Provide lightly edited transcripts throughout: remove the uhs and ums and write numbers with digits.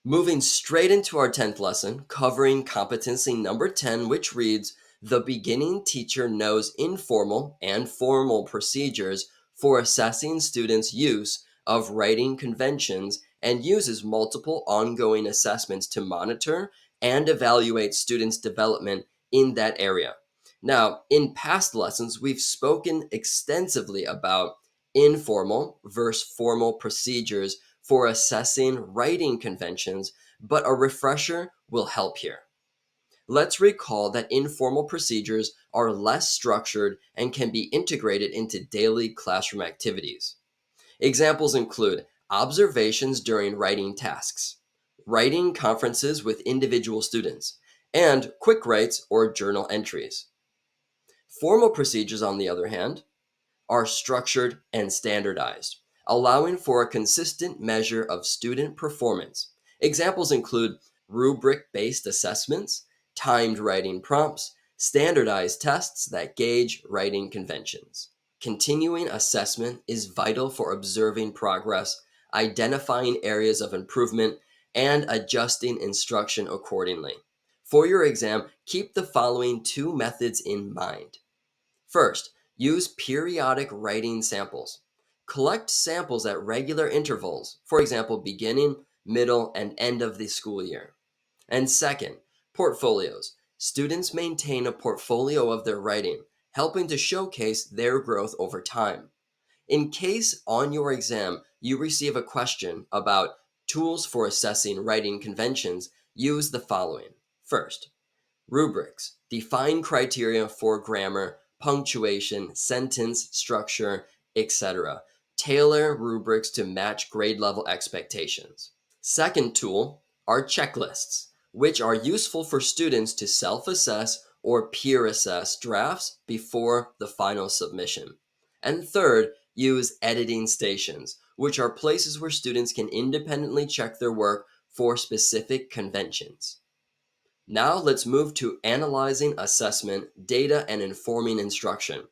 Moving straight into our 10th lesson, covering competency number 10, which reads, "The beginning teacher knows informal and formal procedures for assessing students' use of writing conventions and uses multiple ongoing assessments to monitor and evaluate students' development in that area." Now, in past lessons, we've spoken extensively about informal versus formal procedures for assessing writing conventions, but a refresher will help here. Let's recall that informal procedures are less structured and can be integrated into daily classroom activities. Examples include observations during writing tasks, writing conferences with individual students, and quick writes or journal entries. Formal procedures, on the other hand, are structured and standardized, allowing for a consistent measure of student performance. Examples include rubric-based assessments, timed writing prompts, standardized tests that gauge writing conventions. Continuing assessment is vital for observing progress, identifying areas of improvement, and adjusting instruction accordingly. For your exam, keep the following two methods in mind. First, use periodic writing samples. Collect samples at regular intervals, for example, beginning, middle, and end of the school year. And second, portfolios. Students maintain a portfolio of their writing, helping to showcase their growth over time. In case on your exam you receive a question about tools for assessing writing conventions, use the following. First, rubrics. Define criteria for grammar, punctuation, sentence structure, etc. Tailor rubrics to match grade level expectations. Second tool are checklists, which are useful for students to self-assess or peer assess drafts before the final submission. And third, use editing stations, which are places where students can independently check their work for specific conventions. Now let's move to analyzing assessment, data, and informing instruction.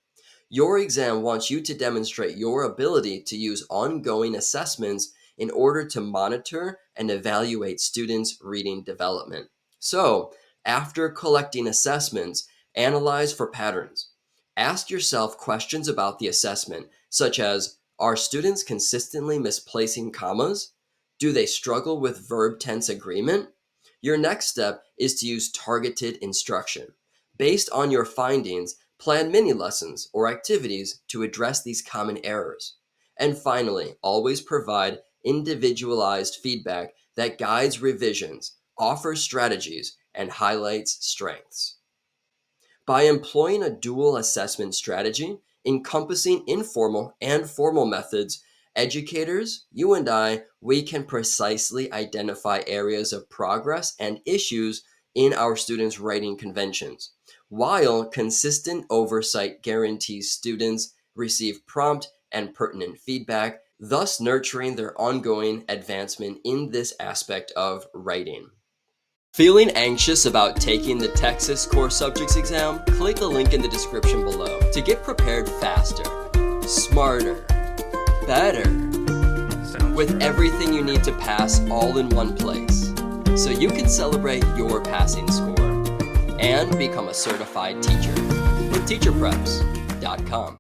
Your exam wants you to demonstrate your ability to use ongoing assessments in order to monitor and evaluate students' reading development. So, after collecting assessments, analyze for patterns. Ask yourself questions about the assessment, such as, are students consistently misplacing commas? Do they struggle with verb tense agreement? Your next step is to use targeted instruction. Based on your findings, plan mini lessons or activities to address these common errors. And finally, always provide individualized feedback that guides revisions, offers strategies, and highlights strengths. By employing a dual assessment strategy encompassing informal and formal methods, educators, you and I, we can precisely identify areas of progress and issues in our students' writing conventions, while consistent oversight guarantees students receive prompt and pertinent feedback, thus nurturing their ongoing advancement in this aspect of writing. Feeling anxious about taking the TExES core subjects exam? Click the link in the description below to get prepared faster, smarter, better, with everything you need to pass all in one place, so you can celebrate your passing score and become a certified teacher with teacherpreps.com.